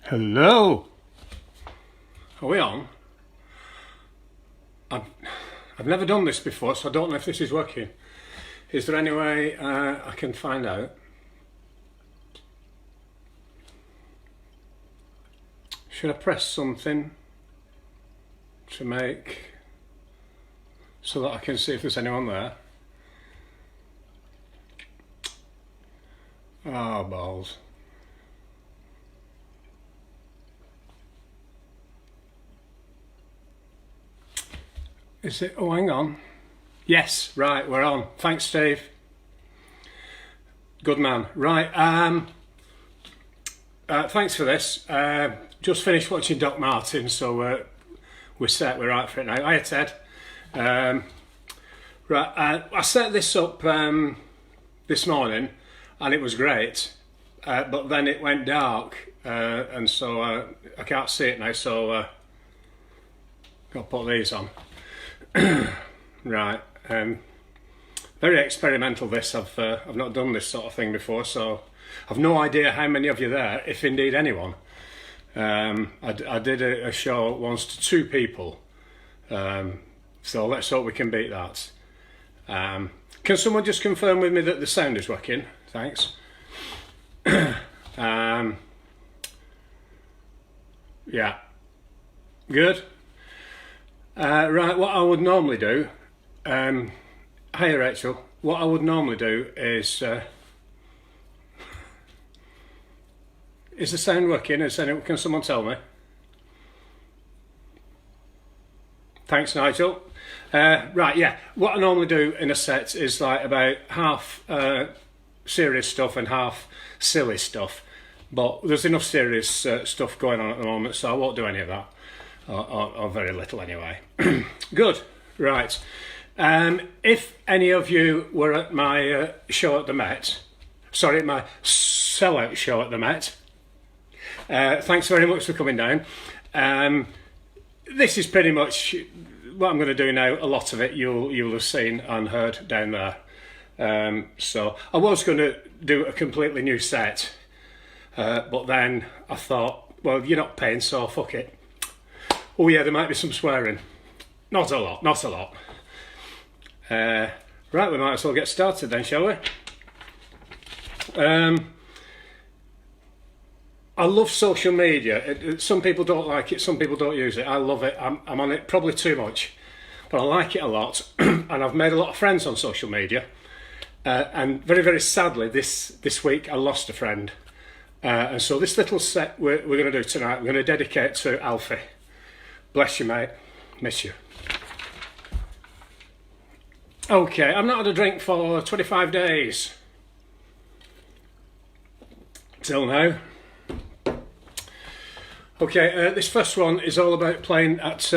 Hello. Are we on? I've never done this before, so I don't know if this is working. Is there any way I can find out? Should I press something to make so that I can see if there's anyone there? Oh, balls. Is it? Oh, hang on. Yes, right, we're on. Thanks, Steve. Good man. Right, thanks for this. Just finished watching Doc Martin, so we're set, we're right for it now. Hiya, Ted. Right, I set this up this morning, and it was great, but then it went dark, and so I can't see it now, so got to put these on. Right, very experimental this. I've not done this sort of thing before, so I've no idea how many of you there, if indeed anyone. I did a show once to 2 people, so let's hope we can beat that. Can someone just confirm with me that the sound is working? Thanks. Yeah, good. Right, what I would normally do, hiya Rachel, what I would normally do is the sound working? Can someone tell me? Thanks, Nigel. Right, yeah, what I normally do in a set is like about half serious stuff and half silly stuff, but there's enough serious stuff going on at the moment, so I won't do any of that. Or very little anyway. Good, right. If any of you were at my show at the Met, sorry, my sellout show at the Met, thanks very much for coming down. This is pretty much what I'm going to do now. A lot of it you'll have seen and heard down there. So I was going to do a completely new set, but then I thought, well, you're not paying, so fuck it. Oh yeah, there might be some swearing. Not a lot, not a lot. Right, we might as well get started then, shall we? I love social media. Some people don't like it, some people don't use it. I love it. I'm on it probably too much, but I like it a lot. And I've made a lot of friends on social media. And very, very sadly, this week I lost a friend. And so this little set we're going to do tonight, we're going to dedicate to Alfie. Bless you, mate. Miss you. Okay, I've not had a drink for 25 days. Till now. Okay, this first one is all about playing at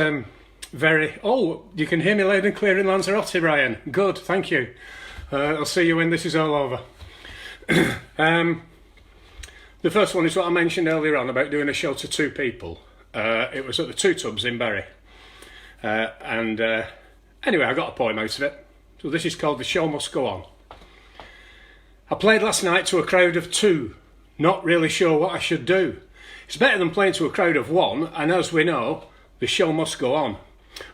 very... Oh, you can hear me loud and clear in Lanzarote, Brian. Good, thank you. I'll see you when this is all over. The first one is what I mentioned earlier on about doing a show to 2 people. It was at the Two Tubs in Bury. Anyway, I got a poem out of it. So this is called The Show Must Go On. I played last night to a crowd of 2, not really sure what I should do. It's better than playing to a crowd of 1, and as we know, the show must go on.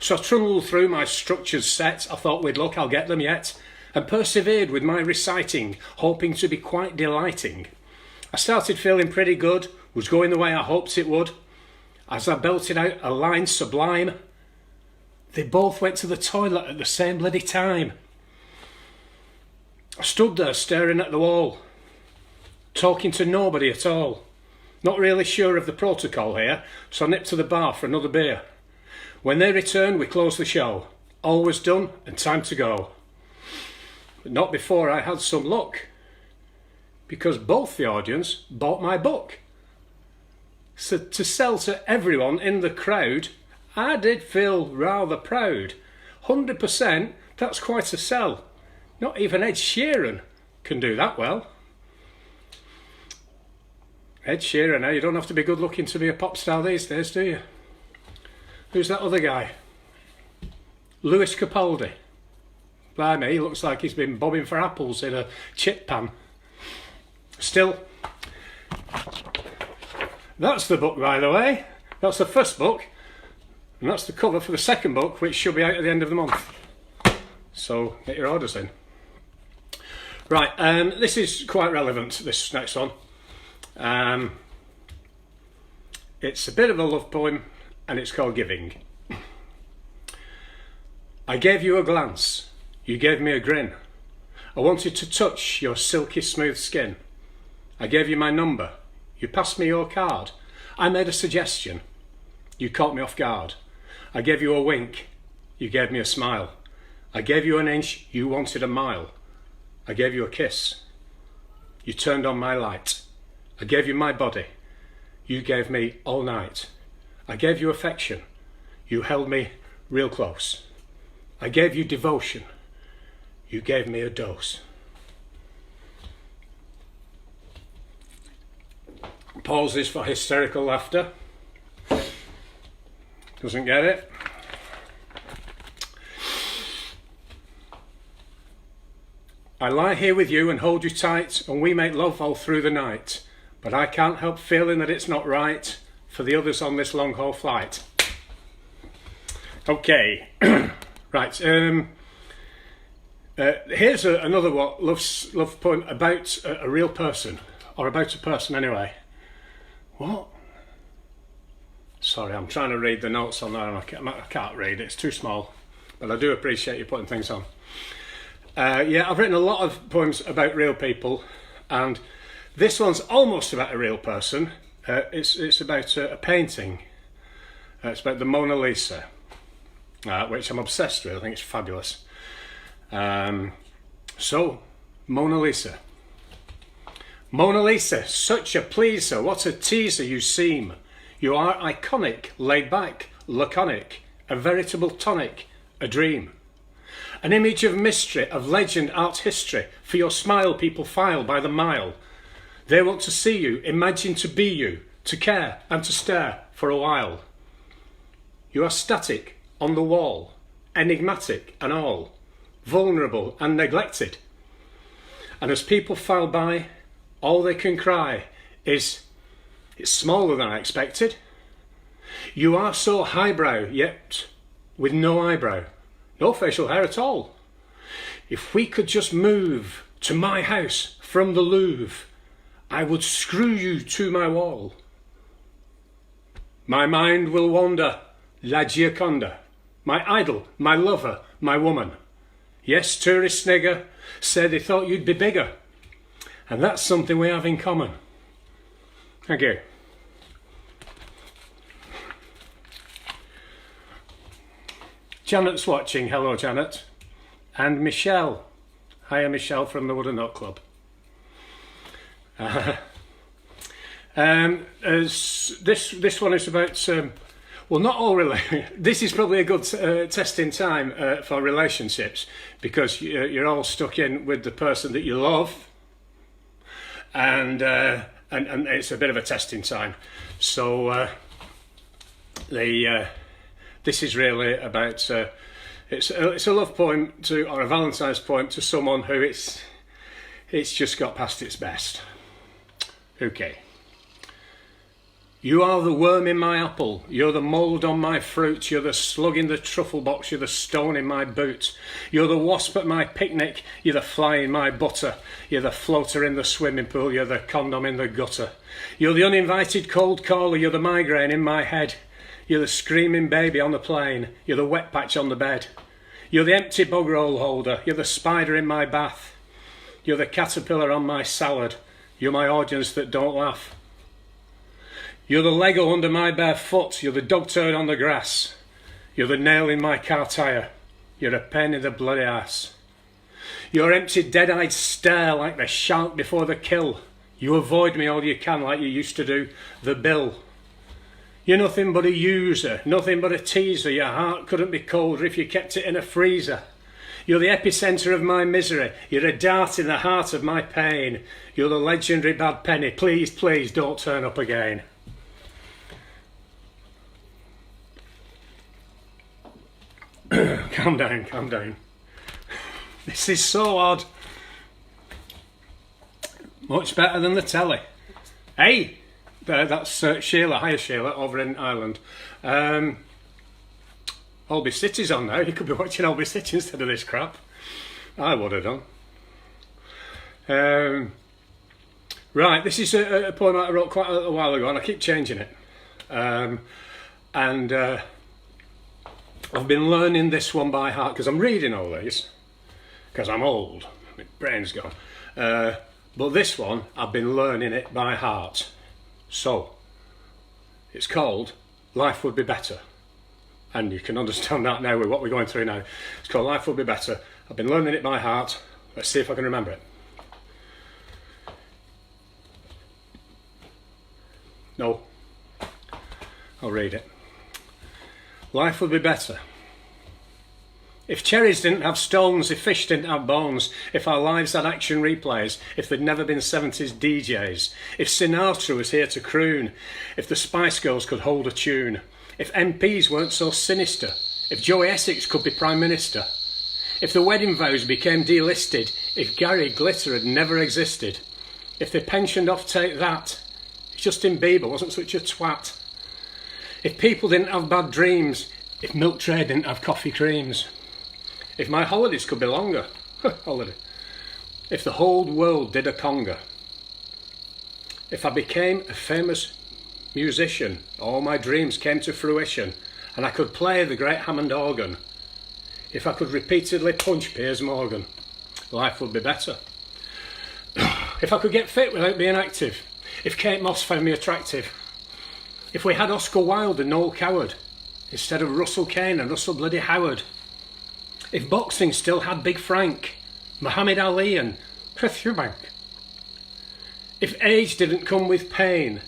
So I trundled through my structured set, I thought with luck I'll get them yet, and persevered with my reciting, hoping to be quite delighting. I started feeling pretty good, was going the way I hoped it would. As I belted out a line sublime, they both went to the toilet at the same bloody time. I stood there staring at the wall, talking to nobody at all. Not really sure of the protocol here, so I nipped to the bar for another beer. When they returned, we closed the show. All was done and time to go. But not before I had some luck, because both the audience bought my book. So to sell to everyone in the crowd, I did feel rather proud. 100%, that's quite a sell. Not even Ed Sheeran can do that well. Ed Sheeran, now you don't have to be good looking to be a pop star these days, do you? Who's that other guy? Lewis Capaldi. Blimey, he looks like he's been bobbing for apples in a chip pan. Still, That's the book, by the way. That's the first book, and that's the cover for the second book, which should be out at the end of the month. So get your orders in. Right, this is quite relevant, this next one. It's a bit of a love poem, and it's called Giving. I gave you a glance, you gave me a grin. I wanted to touch your silky smooth skin. I gave you my number, you passed me your card. I made a suggestion, you caught me off guard. I gave you a wink, you gave me a smile. I gave you an inch, you wanted a mile. I gave you a kiss, you turned on my light. I gave you my body, you gave me all night. I gave you affection, you held me real close. I gave you devotion, you gave me a dose. Pauses for hysterical laughter. Doesn't get it. I lie here with you and hold you tight, and we make love all through the night. But I can't help feeling that it's not right for the others on this long haul flight. Okay, right. Here's another love poem about a real person, or about a person anyway. What? Sorry, I'm trying to read the notes on there and I can't read, it's too small. But I do appreciate you putting things on. Yeah, I've written a lot of poems about real people, and this one's almost about a real person. It's about a painting. It's about the Mona Lisa, which I'm obsessed with. I think it's fabulous. So, Mona Lisa. Mona Lisa, such a pleaser, what a teaser you seem. You are iconic, laid back, laconic, a veritable tonic, a dream. An image of mystery, of legend, art history. For your smile people file by the mile. They want to see you, imagine to be you, to care and to stare for a while. You are static, on the wall, enigmatic and all, vulnerable and neglected. And as people file by, all they can cry is, it's smaller than I expected. You are so highbrow, yet with no eyebrow, no facial hair at all. If we could just move to my house from the Louvre, I would screw you to my wall. My mind will wander, La Gioconda, my idol, my lover, my woman. Yes, tourist snigger said they thought you'd be bigger. And that's something we have in common. Thank you. Janet's watching. Hello, Janet. And Michelle. Hiya, Michelle from the Wood and Knot Club. This one is about, well, not all this is probably a good testing time for relationships, because you're all stuck in with the person that you love. And it's a bit of a testing time. So this is really about it's a love poem or a Valentine's poem to someone who it's just got past its best. Okay. You are the worm in my apple, you're the mould on my fruit, you're the slug in the truffle box, you're the stone in my boot, you're the wasp at my picnic, you're the fly in my butter, you're the floater in the swimming pool, you're the condom in the gutter, you're the uninvited cold caller, you're the migraine in my head, you're the screaming baby on the plane, you're the wet patch on the bed, you're the empty bog roll holder, you're the spider in my bath, you're the caterpillar on my salad, you're my audience that don't laugh. You're the Lego under my bare foot, you're the dog turd on the grass, you're the nail in my car tyre, you're a pain in the bloody ass. Your empty dead-eyed stare like the shark before the kill, you avoid me all you can like you used to do the Bill. You're nothing but a user, nothing but a teaser, your heart couldn't be colder if you kept it in a freezer. You're the epicentre of my misery, you're a dart in the heart of my pain, you're the legendary bad penny, please, please don't turn up again. Calm down, calm down. This is so odd. Much better than the telly. Hey, That's Sheila, hiya Sheila, over in Ireland. Holby City's on now. You could be watching Holby City instead of this crap. I would have done. Right, this is a poem I wrote quite a while ago, and I keep changing it. And I've been learning this one by heart because I'm reading all these because I'm old. My brain's gone. But this one, I've been learning it by heart. So, it's called Life Would Be Better. And you can understand that now with what we're going through now. It's called Life Would Be Better. I've been learning it by heart. Let's see if I can remember it. No. I'll read it. Life would be better if cherries didn't have stones, if fish didn't have bones, if our lives had action replays, if there'd never been 70s DJs, if Sinatra was here to croon, if the Spice Girls could hold a tune, if MPs weren't so sinister, if Joey Essex could be Prime Minister, if the wedding vows became delisted, if Gary Glitter had never existed, if they pensioned off Take That, if Justin Bieber wasn't such a twat, if people didn't have bad dreams, if milk tray didn't have coffee creams, if my holidays could be longer, holiday, if the whole world did a conga, if I became a famous musician, all my dreams came to fruition, and I could play the great Hammond organ, if I could repeatedly punch Piers Morgan, life would be better. If I could get fit without being active, if Kate Moss found me attractive, if we had Oscar Wilde and Noel Coward instead of Russell Kane and Russell bloody Howard, if boxing still had Big Frank, Muhammad Ali and Chris Eubank, if age didn't come with pain,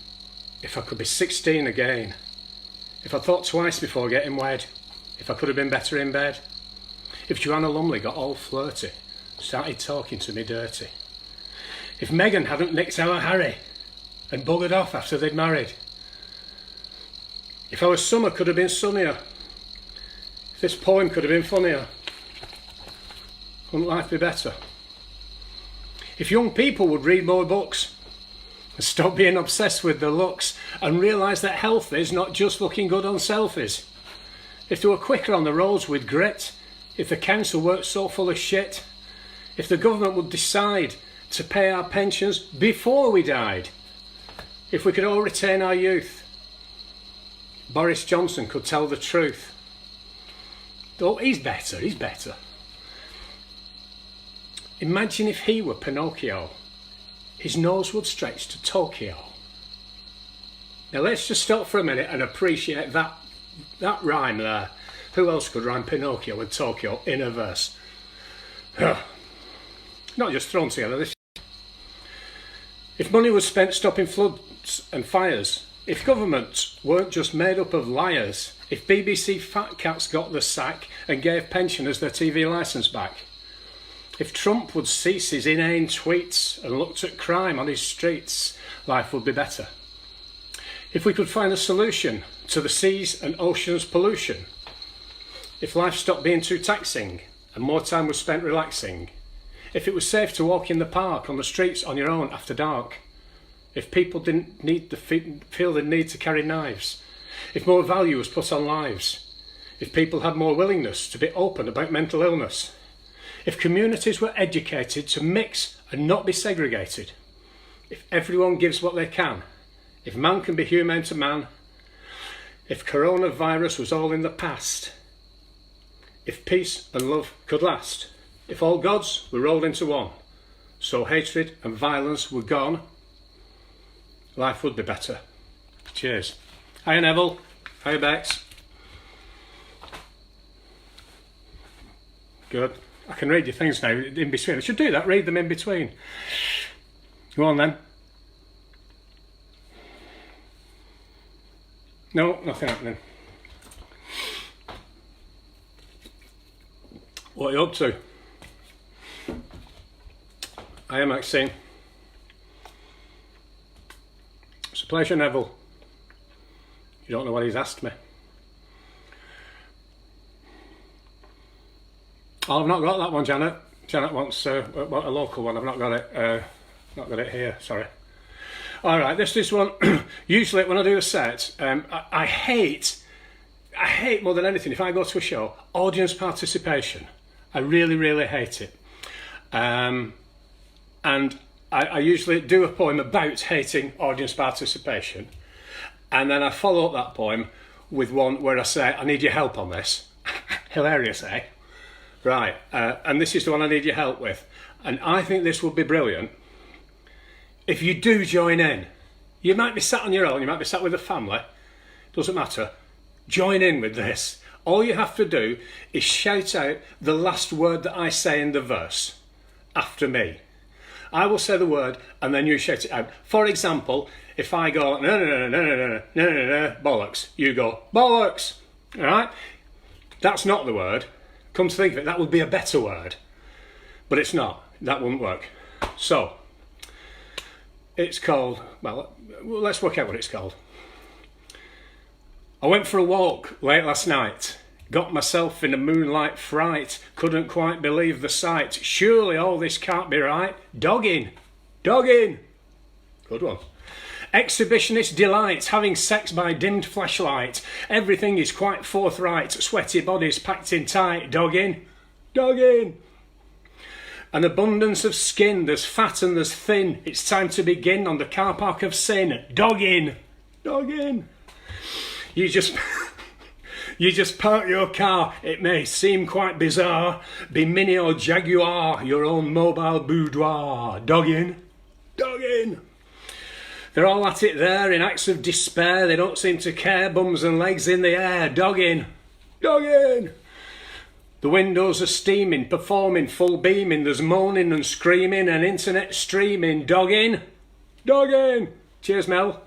if I could be 16 again, if I thought twice before getting wed, if I could have been better in bed, if Joanna Lumley got all flirty, started talking to me dirty, if Meghan hadn't nicked our Harry and buggered off after they'd married, if our summer could have been sunnier, if this poem could have been funnier, wouldn't life be better? If young people would read more books and stop being obsessed with their looks and realise that health is not just looking good on selfies, if they were quicker on the roads with grit, if the council weren't so full of shit, if the government would decide to pay our pensions before we died, if we could all retain our youth, Boris Johnson could tell the truth. Oh, he's better. Imagine if he were Pinocchio. His nose would stretch to Tokyo. Now let's just stop for a minute and appreciate that rhyme there. Who else could rhyme Pinocchio with Tokyo in a verse? Not just thrown together. This. If money was spent stopping floods and fires, if governments weren't just made up of liars, if BBC fat cats got the sack and gave pensioners their TV licence back, if Trump would cease his inane tweets and looked at crime on his streets, life would be better. If we could find a solution to the seas and oceans pollution, if life stopped being too taxing and more time was spent relaxing, if it was safe to walk in the park, on the streets on your own after dark, if people didn't feel the need to carry knives, if more value was put on lives, if people had more willingness to be open about mental illness, if communities were educated to mix and not be segregated, if everyone gives what they can, if man can be humane to man, if coronavirus was all in the past, if peace and love could last, if all gods were rolled into one, so hatred and violence were gone, life would be better. Cheers. Hiya Neville. Hiya Bex. Good. I can read your things now in between. I should do that, read them in between. Go on then. No, nothing happening. What are you up to? Hiya Maxine. It's a pleasure, Neville. You don't know what he's asked me. Oh, I've not got that one, Janet. Janet wants a local one. I've not got it. Not got it here. Sorry. All right, this is one. Usually, when I do a set, I hate more than anything. If I go to a show, audience participation. I really, really hate it. And I usually do a poem about hating audience participation, and then I follow up that poem with one where I say, I need your help on this. Hilarious, eh? Right, and this is the one I need your help with. And I think this would be brilliant if you do join in. You might be sat on your own, you might be sat with a family, doesn't matter. Join in with this. All you have to do is shout out the last word that I say in the verse after me. I will say the word and then you shout it out. For example, if I go, no, no, no, no, no, no, no, no, no, bollocks, you go, bollocks, all right? That's not the word. Come to think of it, that would be a better word. But it's not. That wouldn't work. So, it's called, well, let's work out what it's called. I went for a walk late last night. Got myself in a moonlight fright. Couldn't quite believe the sight. Surely all this can't be right. Dogging. Dogging. Good one. Exhibitionist delight. Having sex by dimmed flashlight. Everything is quite forthright. Sweaty bodies packed in tight. Dogging. Dogging. An abundance of skin. There's fat and there's thin. It's time to begin on the car park of sin. Dogging. Dogging. You just park your car. It may seem quite bizarre. Be Mini or Jaguar, your own mobile boudoir. Dogging. Dogging. They're all at it there in acts of despair. They don't seem to care. Bums and legs in the air. Dogging. Dogging. The windows are steaming, performing, full beaming. There's moaning and screaming and internet streaming. Dogging. Dogging. Cheers, Mel.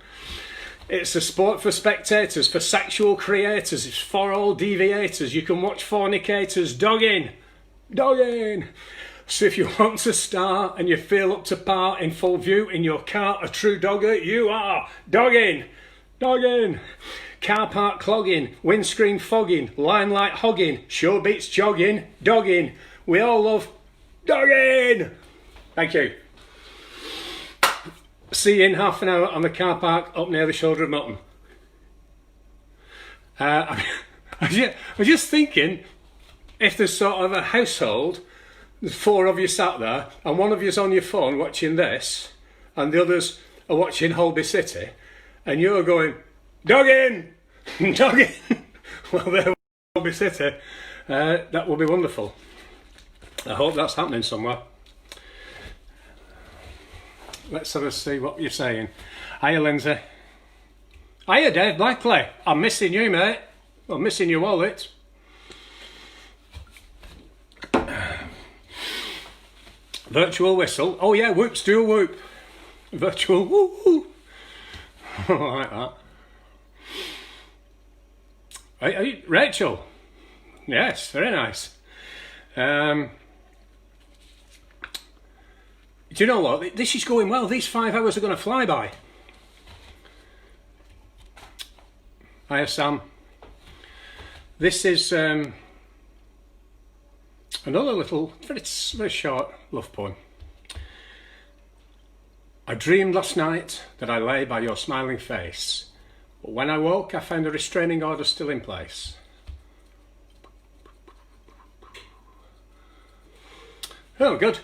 It's a sport for spectators, for sexual creators. It's for all deviators. You can watch fornicators. Dogging. Dogging. So if you want to start and you feel up to par in full view in your car, a true dogger you are. Dogging. Dogging. Car park clogging, windscreen fogging, limelight hogging, show beats jogging, dogging. We all love dogging. Thank you. See you in half an hour on the car park up near the Shoulder of Mutton. I was just thinking, if there's sort of a household, there's four of you sat there, and one of you's on your phone watching this, and the others are watching Holby City, and you're going, dogging, dogging. Well, there, Holby City. That will be wonderful. I hope that's happening somewhere. Let's sort of see what you're saying. Hiya, Lindsay. Hiya, Dave Blackley. I'm missing you, mate. I'm missing your wallet. Virtual whistle. Oh yeah, whoops, do a whoop. Virtual woo. I like that. Hey, Rachel. Yes, very nice. Do you know what? This is going well. These 5 hours are going to fly by. Hiya, Sam. This is another little, very short love poem. I dreamed last night that I lay by your smiling face, but when I woke I found a restraining order still in place. Oh, good.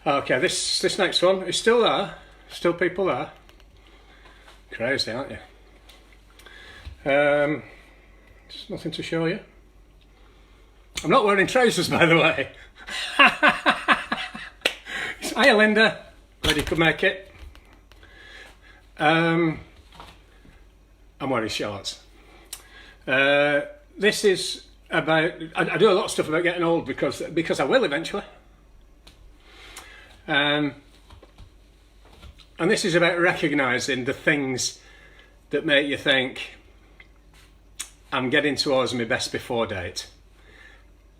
Okay, this next one is still there. Still people there. Crazy, aren't you? There's nothing to show you. I'm not wearing trousers, by the way. Hiya, Linda. Glad you could make it. I'm wearing shorts. This is about... I do a lot of stuff about getting old because I will eventually. And this is about recognising the things that make you think, I'm getting towards my best before date.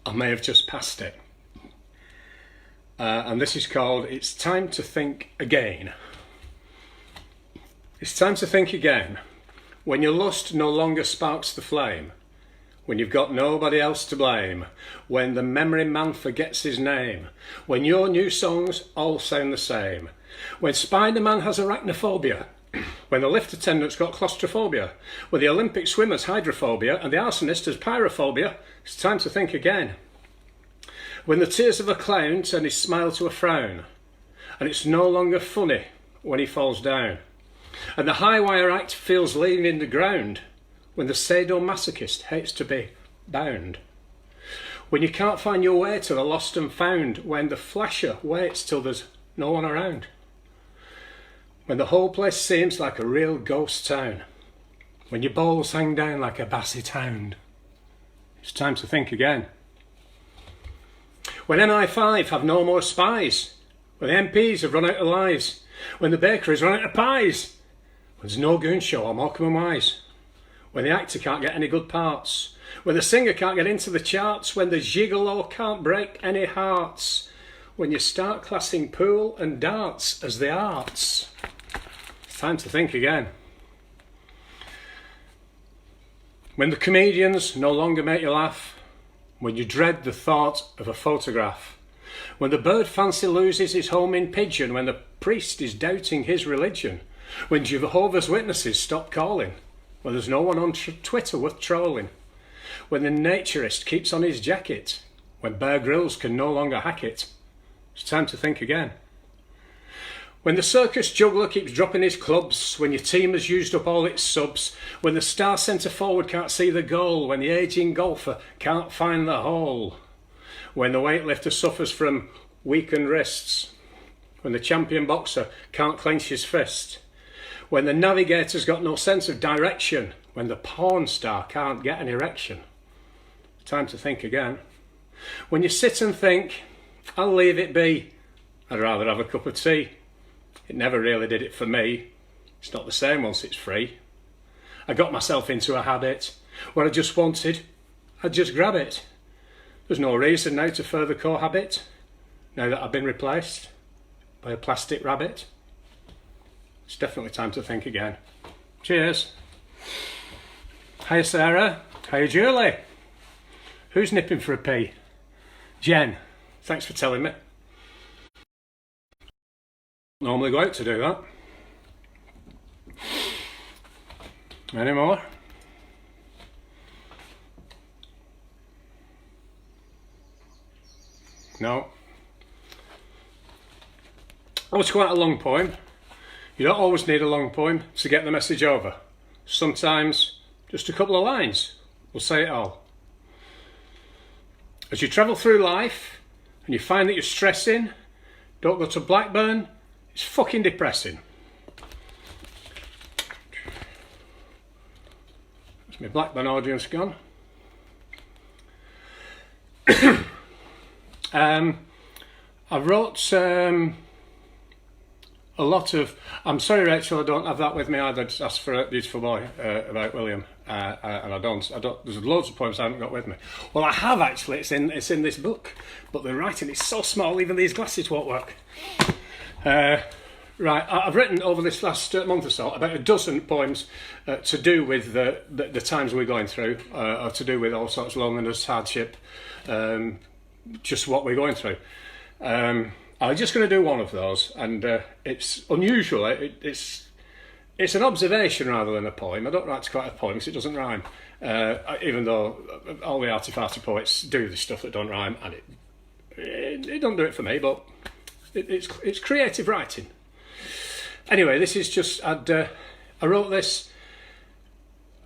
I may have just passed it. And this is called It's Time to Think Again. It's time to think again. When your lust no longer sparks the flame, when you've got nobody else to blame, when the memory man forgets his name, when your new songs all sound the same, when Spider-Man has arachnophobia, when the lift attendant's got claustrophobia, when the Olympic swimmer's hydrophobia and the arsonist has pyrophobia, it's time to think again. When the tears of a clown turn his smile to a frown, and it's no longer funny when he falls down, and the high wire act feels leaving the ground, when the sadomasochist hates to be bound, when you can't find your way to the lost and found, when the flasher waits till there's no one around, when the whole place seems like a real ghost town, when your balls hang down like a basset hound. It's time to think again. When MI5 have no more spies, when the MPs have run out of lies, when the bakery's run out of pies, when there's no goon show on Morecambe and Wise, when the actor can't get any good parts, when the singer can't get into the charts, when the gigolo can't break any hearts, when you start classing pool and darts as the arts. It's time to think again. When the comedians no longer make you laugh, when you dread the thought of a photograph, when the bird fancy loses his homing pigeon, when the priest is doubting his religion, when Jehovah's Witnesses stop calling, when there's no one on Twitter worth trolling, when the naturist keeps on his jacket, when Bear Grylls can no longer hack it. It's time to think again. When the circus juggler keeps dropping his clubs, when your team has used up all its subs, when the star centre forward can't see the goal, when the ageing golfer can't find the hole, when the weightlifter suffers from weakened wrists, when the champion boxer can't clench his fist, when the navigator's got no sense of direction, when the porn star can't get an erection. Time to think again. When you sit and think, I'll leave it be, I'd rather have a cup of tea. It never really did it for me. It's not the same once it's free. I got myself into a habit where I just wanted, I'd just grab it. There's no reason now to further cohabit, now that I've been replaced by a plastic rabbit. It's definitely time to think again. Cheers. Hiya Sarah. Hiya Julie. Who's nipping for a pee? Jen. Thanks for telling me. Normally go out to do that. Any more? No. That was quite a long poem. You don't always need a long poem to get the message over. Sometimes just a couple of lines will say it all. As you travel through life and you find that you're stressing, don't go to Blackburn, it's fucking depressing. That's my Blackburn audience gone. I wrote a lot of... I'm sorry, Rachel, I don't have that with me either. I just asked for a beautiful boy about William, and I don't. There's loads of poems I haven't got with me. Well, I have actually. It's in this book, but the writing is so small, even these glasses won't work. Right, I've written over this last month or so about a dozen poems to do with the times we're going through, or to do with all sorts of loneliness, hardship, just what we're going through. I'm just going to do one of those, and it's unusual. It's an observation rather than a poem. I don't write quite a poem because it doesn't rhyme, even though all the arty-farty poets do the stuff that don't rhyme, and it don't do it for me, but it's creative writing. Anyway, this is just, I wrote this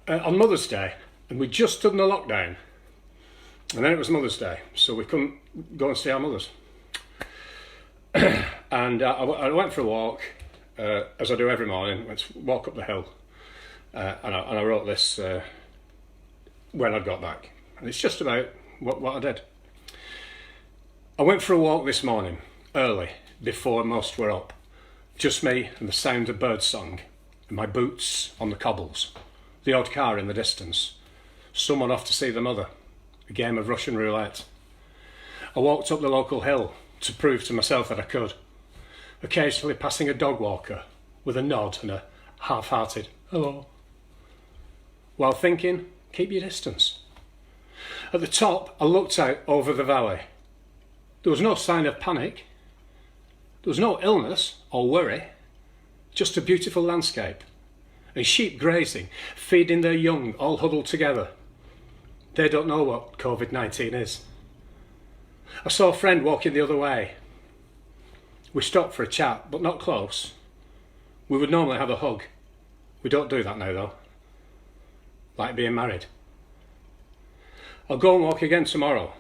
on Mother's Day, and we just done the lockdown, and then it was Mother's Day, so we couldn't go and see our mothers. And I went for a walk, as I do every morning. Went to walk up the hill, and I wrote this when I got back. And it's just about what I did. I went for a walk this morning, early, before most were up. Just me and the sound of birdsong, and my boots on the cobbles, the odd car in the distance, someone off to see the mother, a game of Russian roulette. I walked up the local hill to prove to myself that I could, occasionally passing a dog walker with a nod and a half-hearted hello, while thinking, keep your distance. At the top, I looked out over the valley. There was no sign of panic. There was no illness or worry, just a beautiful landscape. And sheep grazing, feeding their young, all huddled together. They don't know what COVID-19 is. I saw a friend walking the other way. We stopped for a chat, but not close. We would normally have a hug. We don't do that now though. Like being married. I'll go and walk again tomorrow,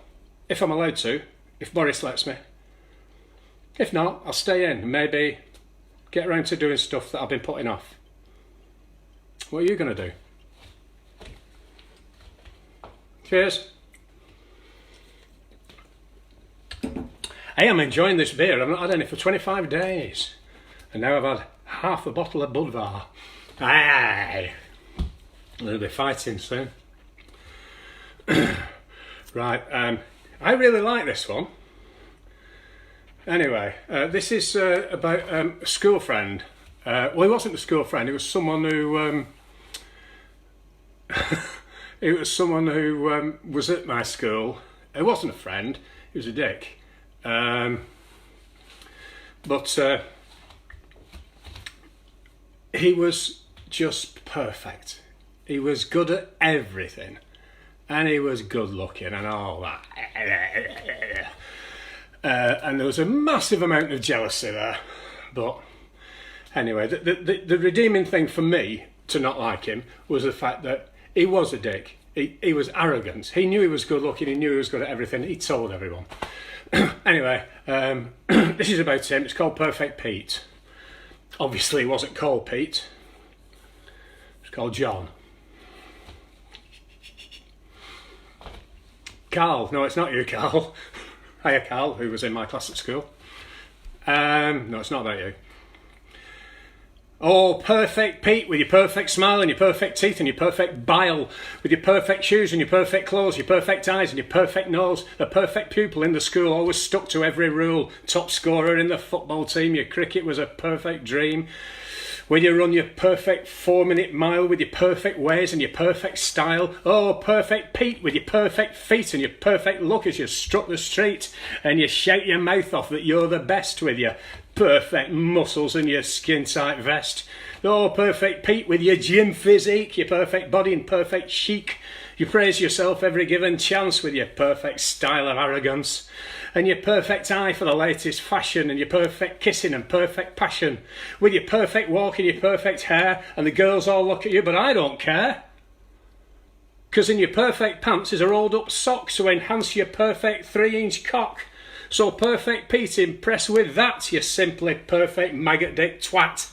if I'm allowed to, if Boris lets me. If not, I'll stay in and maybe get around to doing stuff that I've been putting off. What are you going to do? Cheers. Hey, I'm enjoying this beer. I've not had any for 25 days. And now I've had half a bottle of Budvar. Aye. We'll be fighting soon. Right, I really like this one. Anyway, this is about a school friend. Well, he wasn't a school friend. It was someone who was at my school. It wasn't a friend. He was a dick. But he was just perfect. He was good at everything. And he was good looking and all that. And there was a massive amount of jealousy there. But anyway, the redeeming thing for me to not like him was the fact that he was a dick. He was arrogant. He knew he was good looking. He knew he was good at everything. He told everyone. Anyway, this is about him. It's called Perfect Pete. Obviously, it wasn't called Pete. It's called John. Carl. No, it's not you, Carl. Hiya, Carl, who was in my class at school. No, it's not about you. Oh, perfect Pete, with your perfect smile and your perfect teeth and your perfect bile, with your perfect shoes and your perfect clothes, your perfect eyes and your perfect nose, the perfect pupil in the school, always stuck to every rule, top scorer in the football team, your cricket was a perfect dream. When you run your perfect 4-minute mile with your perfect ways and your perfect style. Oh, perfect Pete with your perfect feet and your perfect look as you struck the street and you shake your mouth off that you're the best with your perfect muscles and your skin-tight vest. Oh, perfect Pete with your gym physique, your perfect body and perfect chic. You praise yourself every given chance with your perfect style of arrogance. And your perfect eye for the latest fashion, and your perfect kissing and perfect passion, with your perfect walk and your perfect hair, and the girls all look at you, but I don't care. 'Cause in your perfect pants is a rolled up sock to enhance your perfect 3-inch cock. So perfect Pete, impress with that, you simply perfect maggot dick twat.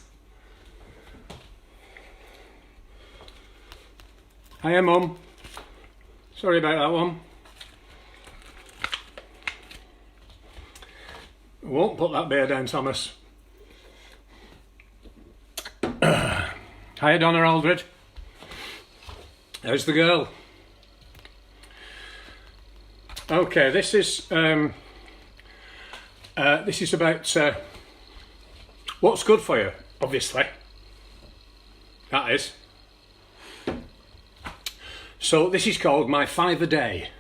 Hiya, Mum. Sorry about that one. I won't put that beer down, Thomas. Hiya, Donna Aldred. How's the girl? Okay, this is about what's good for you, obviously. That is. So this is called My 5 a Day.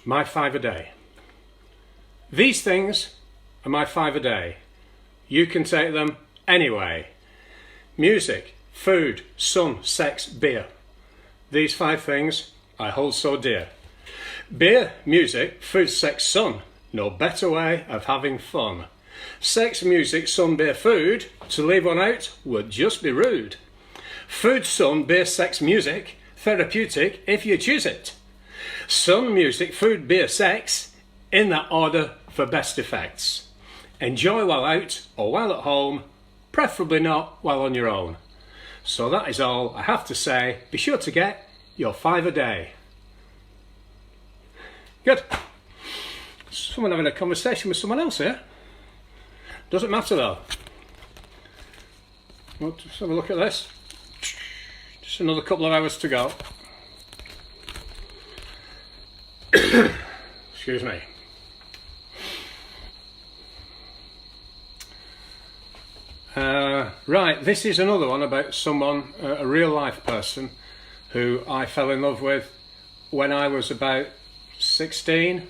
My 5 a Day. These things are my 5 a day. You can take them anyway. Music, food, sun, sex, beer. These 5 things I hold so dear. Beer, music, food, sex, sun. No better way of having fun. Sex, music, sun, beer, food. To leave one out would just be rude. Food, sun, beer, sex, music. Therapeutic if you choose it. Sun, music, food, beer, sex. In that order for best effects. Enjoy while out or while at home, preferably not while on your own. So that is all I have to say. Be sure to get your 5 a day. Good. Someone having a conversation with someone else here. Doesn't matter though. Well, just have a look at this. Just another couple of hours to go. Excuse me. Right, this is another one about someone, a real life person, who I fell in love with when I was about 16,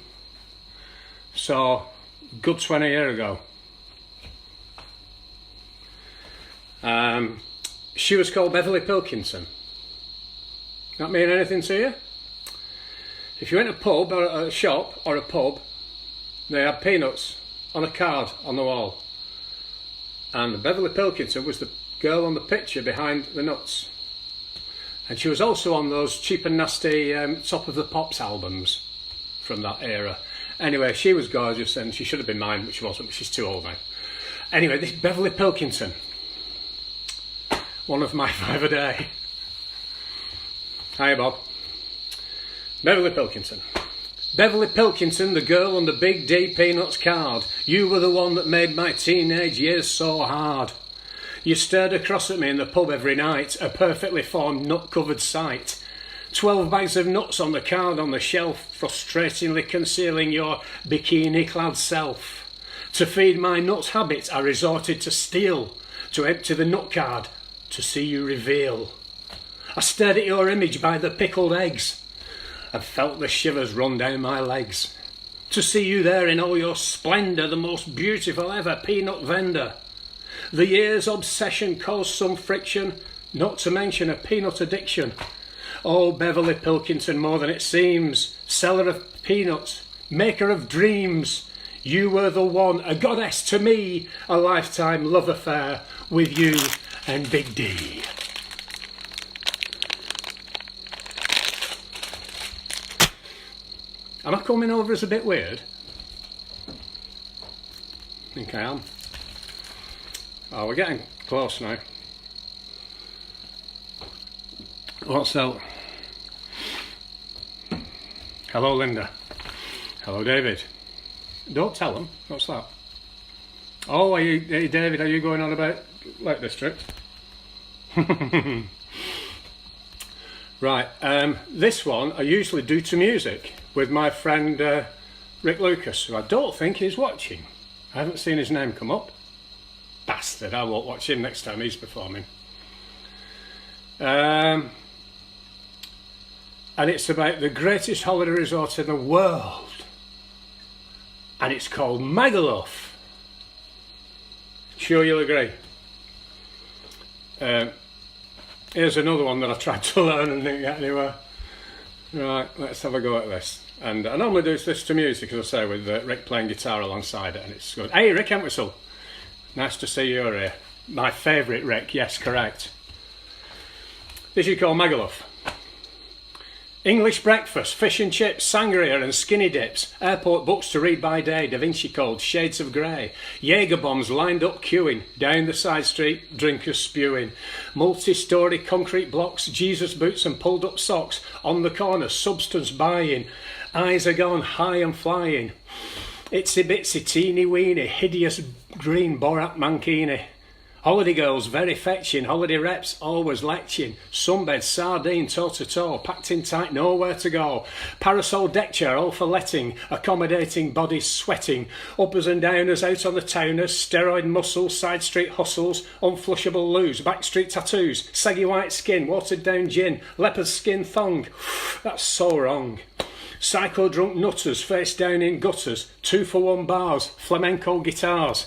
so good 20 years ago. She was called Beverly Pilkinson. That mean anything to you? If you went to a pub or a shop or a pub, they had peanuts on a card on the wall, and Beverly Pilkinson was the girl on the picture behind the nuts, and she was also on those Cheap and Nasty Top of the Pops albums from that era. Anyway, she was gorgeous and she should have been mine, but she wasn't, but she's too old now. Anyway, this Beverly Pilkinson, one of my 5 a day. Hi Bob. Beverly Pilkinson. Beverly Pilkinson, the girl on the Big D Peanuts card. You were the one that made my teenage years so hard. You stared across at me in the pub every night, a perfectly formed nut-covered sight. 12 bags of nuts on the card on the shelf, frustratingly concealing your bikini-clad self. To feed my nut habit, I resorted to steal, to empty the nut card, to see you reveal. I stared at your image by the pickled eggs, and felt the shivers run down my legs. To see you there in all your splendour, the most beautiful ever peanut vendor. The year's obsession caused some friction, not to mention a peanut addiction. Oh, Beverly Pilkinson, more than it seems, seller of peanuts, maker of dreams. You were the one, a goddess to me, a lifetime love affair with you and Big D. Am I coming over as a bit weird? I think I am. Oh, we're getting close now. What's that? Hello, Linda. Hello, David. Don't tell them. What's that? Oh, hey, David, are you going on about Lake District? Right, this one I usually do to music with my friend Rick Lucas, who I don't think is watching. I haven't seen his name come up. Bastard, I won't watch him next time he's performing. And it's about the greatest holiday resort in the world. And it's called Magaluf. Sure you'll agree. Here's another one that I tried to learn and didn't get anywhere. Right, let's have a go at this. And I normally do this to music, as I say, with Rick playing guitar alongside it, and it's good. Hey, Rick Entwistle. Nice to see you're here. My favourite Rick, yes, correct. This is called Magaluf. English breakfast, fish and chips, sangria and skinny dips, airport books to read by day, Da Vinci Code, shades of grey, Jaeger bombs lined up queuing, down the side street, drinkers spewing, multi-storey concrete blocks, Jesus boots and pulled up socks, on the corner substance buying, eyes are gone high and flying, itsy bitsy teeny weeny, hideous green Borat mankini. Holiday girls, very fetching, holiday reps, always leching, sunbed, sardine, toe-to-toe, packed in tight, nowhere to go, parasol deck chair, all for letting, accommodating bodies sweating, uppers and downers, out on the towners, steroid muscles, side street hustles, unflushable loos, backstreet tattoos, saggy white skin, watered down gin, leopard skin thong, that's so wrong. Psycho-drunk nutters, face down in gutters, 2-for-1 bars, flamenco guitars,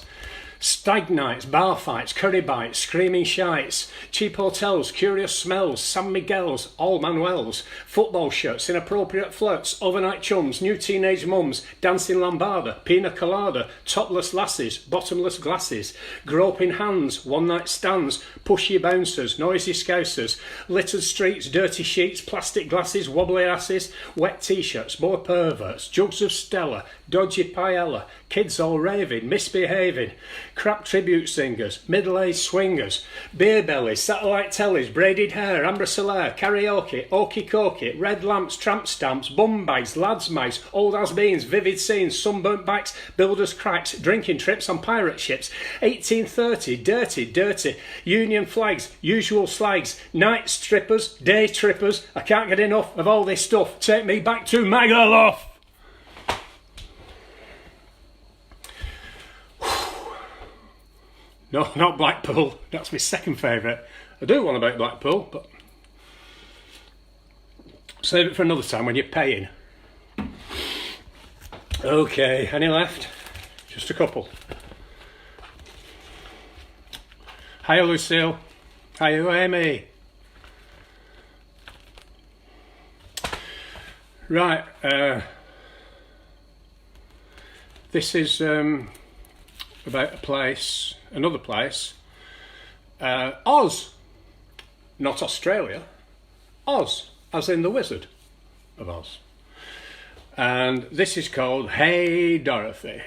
stag nights, bar fights, curry bites, screaming shites, cheap hotels, curious smells, San Miguel's, all Manuel's, football shirts, inappropriate flirts, overnight chums, new teenage mums, dancing lambada, pina colada, topless lasses, bottomless glasses, groping hands, one-night stands, pushy bouncers, noisy scousers, littered streets, dirty sheets, plastic glasses, wobbly asses, wet t-shirts, more perverts, jugs of Stella, dodgy paella, kids all raving, misbehaving, crap tribute singers, middle-aged swingers, beer bellies, satellite tellies, braided hair, Amber Soler, karaoke, okie-kokie, red lamps, tramp stamps, bum bags, lads' mice, old has-beens, vivid scenes, sunburnt backs, builders' cracks, drinking trips on pirate ships, 1830, dirty, union flags, usual slags, night strippers, day trippers, I can't get enough of all this stuff, take me back to Magaluf! No, not Blackpool. That's my second favourite. I do one about Blackpool, but Save it for another time when you're paying. Okay, any left? Just a couple. Hiya, Lucille. Hiya, Amy. Right, this is about a place, another place, Oz, not Australia, Oz, as in the Wizard of Oz. And this is called Hey Dorothy.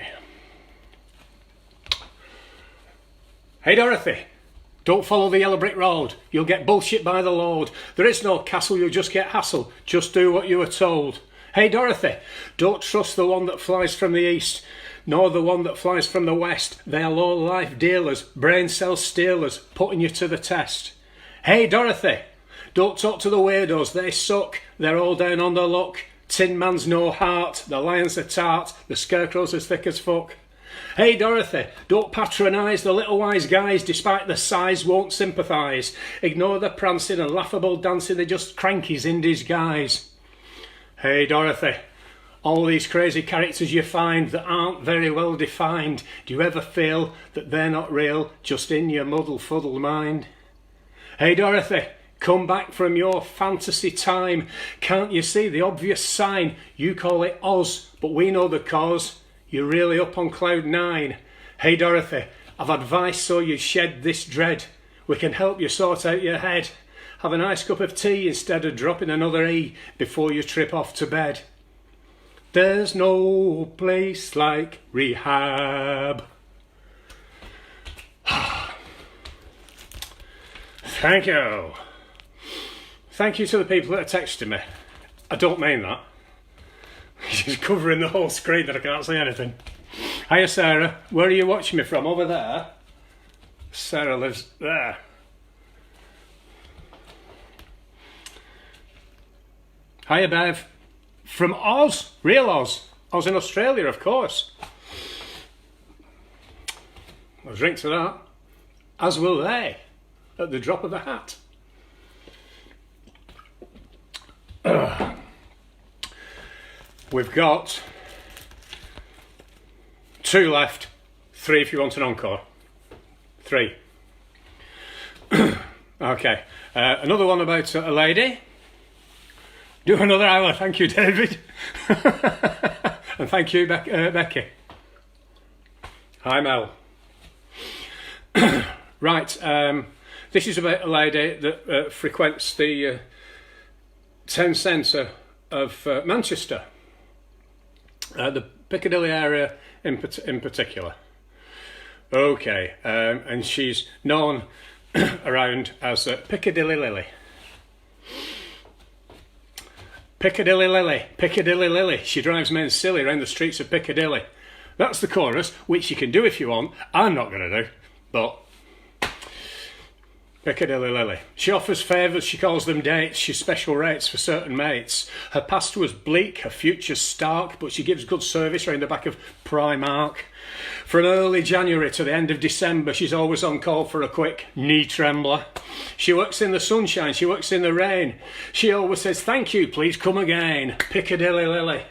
Hey Dorothy, don't follow the yellow brick road, you'll get bullshit by the load. There is no castle, you'll just get hassle, just do what you were told. Hey Dorothy, don't trust the one that flies from the east, nor the one that flies from the west. They are low-life dealers, brain cell stealers, putting you to the test. Hey Dorothy, don't talk to the weirdos, they suck, they're all down on their luck. Tin Man's no heart, the lions are tart, the scarecrow's as thick as fuck. Hey Dorothy, don't patronise the little wise guys, despite the size won't sympathise. Ignore the prancing and laughable dancing, they're just crankies in disguise. Hey Dorothy, all these crazy characters you find that aren't very well defined, do you ever feel that they're not real, just in your muddle-fuddled mind? Hey Dorothy, come back from your fantasy time, can't you see the obvious sign? You call it Oz, but we know the cause. You're really up on cloud nine. Hey Dorothy, I've advice so you shed this dread. We can help you sort out your head. Have a nice cup of tea instead of dropping another E before you trip off to bed. There's no place like rehab. Thank you. Thank you to the people that are texting me. I don't mean that. She's covering the whole screen that I can't see anything. Hiya Sarah, where are you watching me from? Over there? Sarah lives there. Hiya Bev. From Oz, real Oz. Oz in Australia, of course. I'll drink to that. As will they, at the drop of a hat. We've got 2 left, 3 if you want an encore. 3. Okay, another one about a lady. Do another hour, thank you David. And thank you Becky. Hi Mel. Right, this is about a lady that frequents the town centre of Manchester. The Piccadilly area in particular. Okay, and she's known around as Piccadilly Lily. Piccadilly Lily, Piccadilly Lily, she drives men silly around the streets of Piccadilly. That's the chorus, which you can do if you want. I'm not going to do, but Piccadilly Lily. She offers favours, she calls them dates, she's special rates for certain mates. Her past was bleak, her future's stark, but she gives good service round the back of Primark. From early January to the end of December, she's always on call for a quick knee trembler. She works in the sunshine, she works in the rain. She always says, thank you, please come again. Piccadilly Lily.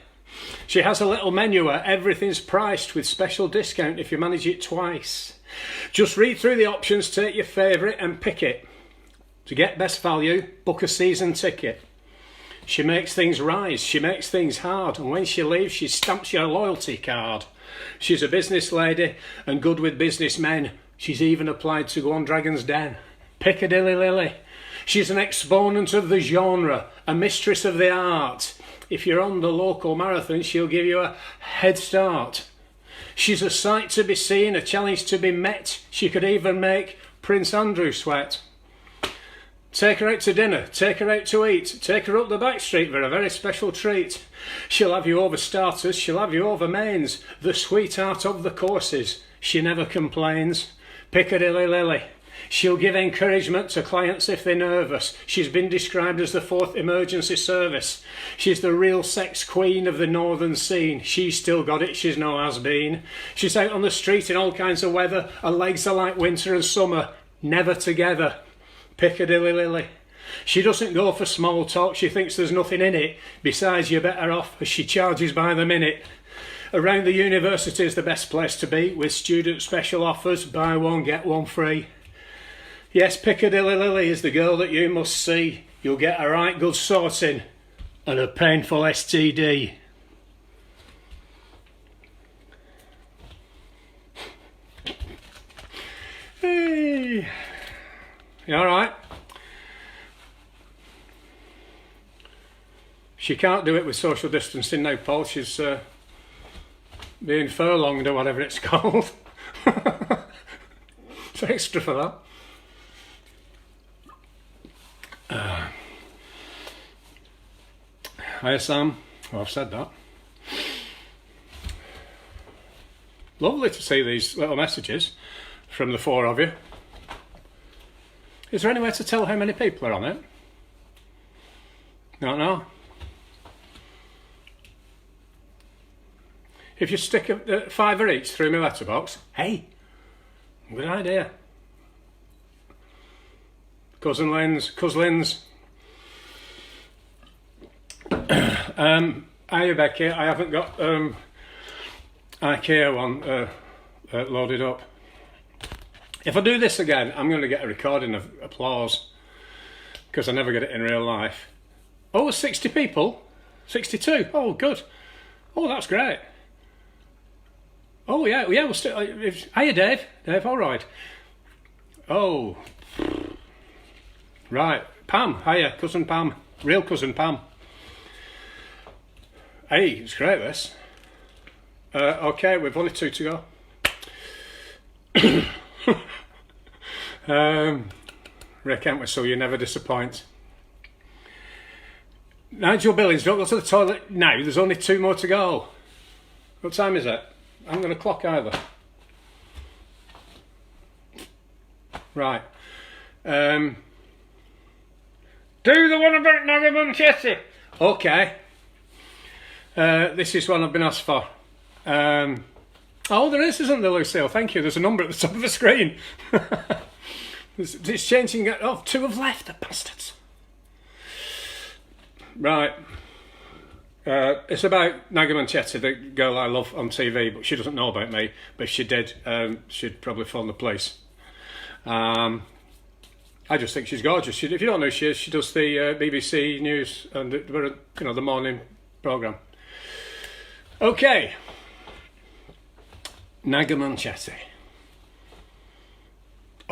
She has a little menu where everything's priced with special discount if you manage it twice. Just read through the options, take your favourite and pick it. To get best value, book a season ticket. She makes things rise, she makes things hard, and when she leaves she stamps your loyalty card. She's a business lady and good with businessmen. She's even applied to go on Dragon's Den. Piccadilly Lily. She's an exponent of the genre, a mistress of the art. If you're on the local marathon, she'll give you a head start. She's a sight to be seen, a challenge to be met. She could even make Prince Andrew sweat. Take her out to dinner, take her out to eat, take her up the back street for a very special treat. She'll have you over starters, she'll have you over mains. The sweetheart of the courses, she never complains. Piccadilly Lily. She'll give encouragement to clients if they're nervous. She's been described as the 4th emergency service. She's the real sex queen of the northern scene. She's still got it, she's no has-been. She's out on the street in all kinds of weather. Her legs are like winter and summer, never together. Piccadilly Lily. She doesn't go for small talk, she thinks there's nothing in it. Besides, you're better off as she charges by the minute. Around the university is the best place to be, with student special offers, buy one get one free. Yes, Piccadilly Lily is the girl that you must see. You'll get a right good sorting and a painful STD. Hey. You alright? She can't do it with social distancing now, Paul. She's being furlonged or whatever it's called. It's extra for that. Hi Sam. Well, I've said that. Lovely to see these little messages from the four of you. Is there any way to tell how many people are on it? Don't know. If you stick a £5 each through my letterbox, hey, good idea. Cousin Lynn's. Hiya Becky, I haven't got IKEA one loaded up. If I do this again, I'm going to get a recording of applause because I never get it in real life. Oh, 60 people? 62? Oh, good. Oh, that's great. Oh, yeah, we'll still... Hiya, Dave. Dave, all right. Oh. Right. Pam, hiya, cousin Pam. Real cousin Pam. Hey, it's great, this. Okay, we've only 2 to go. Rick Entwistle, you never disappoint. Nigel Billings, don't go to the toilet now, there's only 2 more to go. What time is it? I haven't got a clock either. Right. Do the one about Nagamunchesi. Okay. This is one I've been asked for. Oh, there is, isn't there, Lucille? Thank you. There's a number at the top of the screen. It's changing. Oh, 2 have left, the bastards. Right. It's about Naga Munchetty, the girl I love on TV, but she doesn't know about me. But if she did, she'd probably phone the police. I just think she's gorgeous. If you don't know who she is, she does the BBC News and the morning programme. Okay. Naga Munchetty.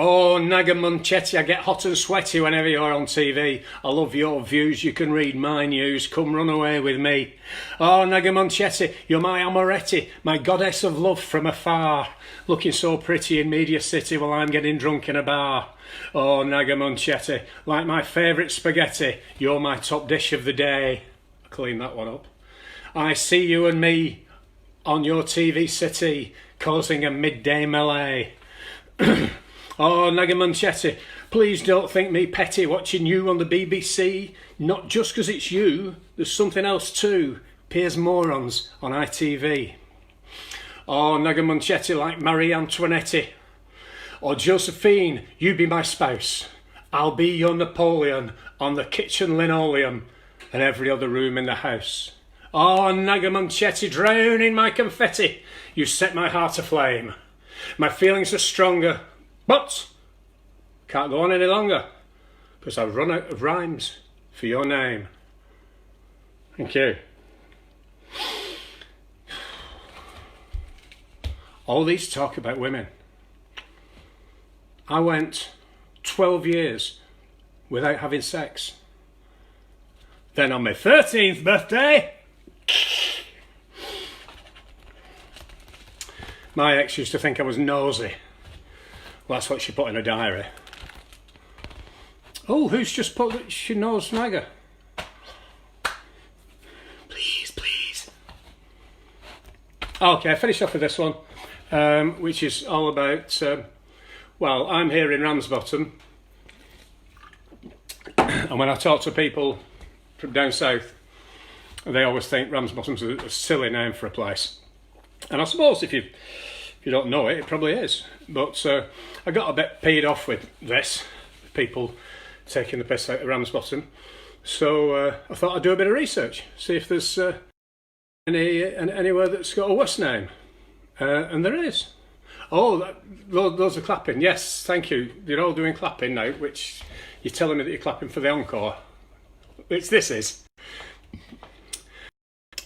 Oh, Naga Munchetty, I get hot and sweaty whenever you're on TV. I love your views, you can read my news, come run away with me. Oh, Naga Munchetty, you're my Amoretti, my goddess of love from afar. Looking so pretty in Media City while I'm getting drunk in a bar. Oh, Naga Munchetty, like my favourite spaghetti, you're my top dish of the day. I'll clean that one up. I see you and me on your TV city, causing a midday melee. Oh, Naga Munchetty, please don't think me petty watching you on the BBC. Not just 'cause it's you, there's something else too. Piers Morons on ITV. Oh, Naga Munchetty like Marie Antoinette. Or Josephine, you be my spouse. I'll be your Napoleon on the kitchen linoleum and every other room in the house. Oh, Naga Munchetty, drown in my confetti. You set my heart aflame. My feelings are stronger. But can't go on any longer because I've run out of rhymes for your name. Thank you. All these talk about women. I went 12 years without having sex. Then on my 13th birthday, my ex used to think I was nosy. Well, that's what she put in her diary. Oh, who's just put that she knows Naga? Please. Okay, finish off with this one, which is all about, well, I'm here in Ramsbottom, and when I talk to people from down south, they always think Ramsbottom's a silly name for a place. And I suppose if you don't know it, it probably is. But I got a bit peed off with this. People taking the piss out of Ramsbottom. So I thought I'd do a bit of research, see if there's anywhere that's got a worse name. And there is. Oh, those are clapping. Yes, thank you. You're all doing clapping now, which you're telling me that you're clapping for the encore. Which this is.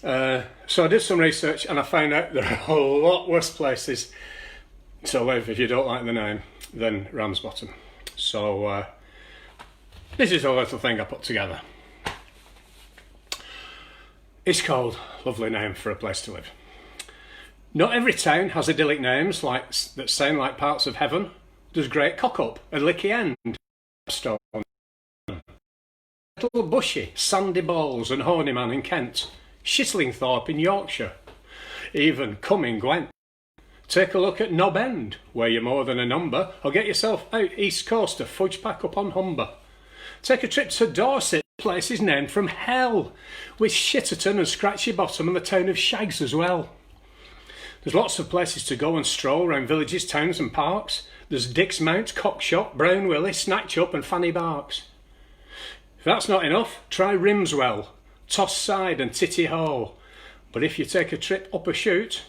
So I did some research and I found out there are a lot worse places to live if you don't like the name than Ramsbottom. So this is a little thing I put together. It's called Lovely Name for a Place to Live. Not every town has idyllic names that sound like parts of heaven. There's Great Cockup and Licky End, Stone, Little Bushy, Sandy Balls and Horniman in Kent, Shitlingthorpe in Yorkshire, even Cumming Gwent. Take a look at Knob End, where you're more than a number, or get yourself out east coast to Fudgepack upon Humber. Take a trip to Dorset, place is named from hell, with Shitterton and Scratchy Bottom and the town of Shags as well. There's lots of places to go and stroll around villages, towns and parks. There's Dick's Mount, Cockshot, Brown Willie, Snatchup and Fanny Barks. If that's not enough, try Rimswell, Toss Side and Titty Hole. But if you take a trip up a shoot,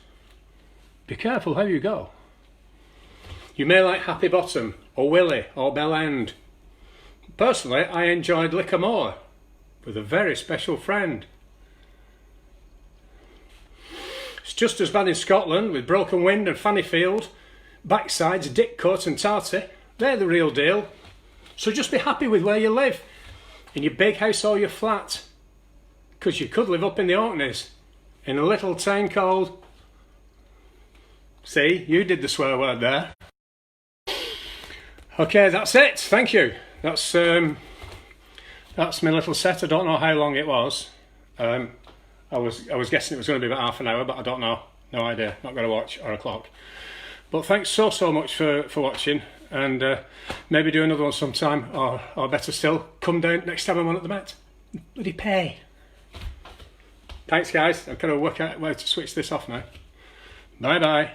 be careful how you go. You may like Happy Bottom, or Willie, or Bell End. Personally, I enjoyed Lickermore, with a very special friend. It's just as bad in Scotland, with Broken Wind and Fannyfield, Backsides, Dickcote and Tarty. They're the real deal. So just be happy with where you live, in your big house or your flat, because you could live up in the Orkneys, in a little town called... See, you did the swear word there. Okay, that's it. Thank you. That's my little set. I don't know how long it was. I was guessing it was going to be about half an hour, but I don't know. No idea. Not going to watch or a clock. But thanks so much for watching, and maybe do another one sometime, or better still, come down next time I'm on at the Met. Bloody pay. Thanks guys. I'm going to work out where to switch this off now. Bye bye.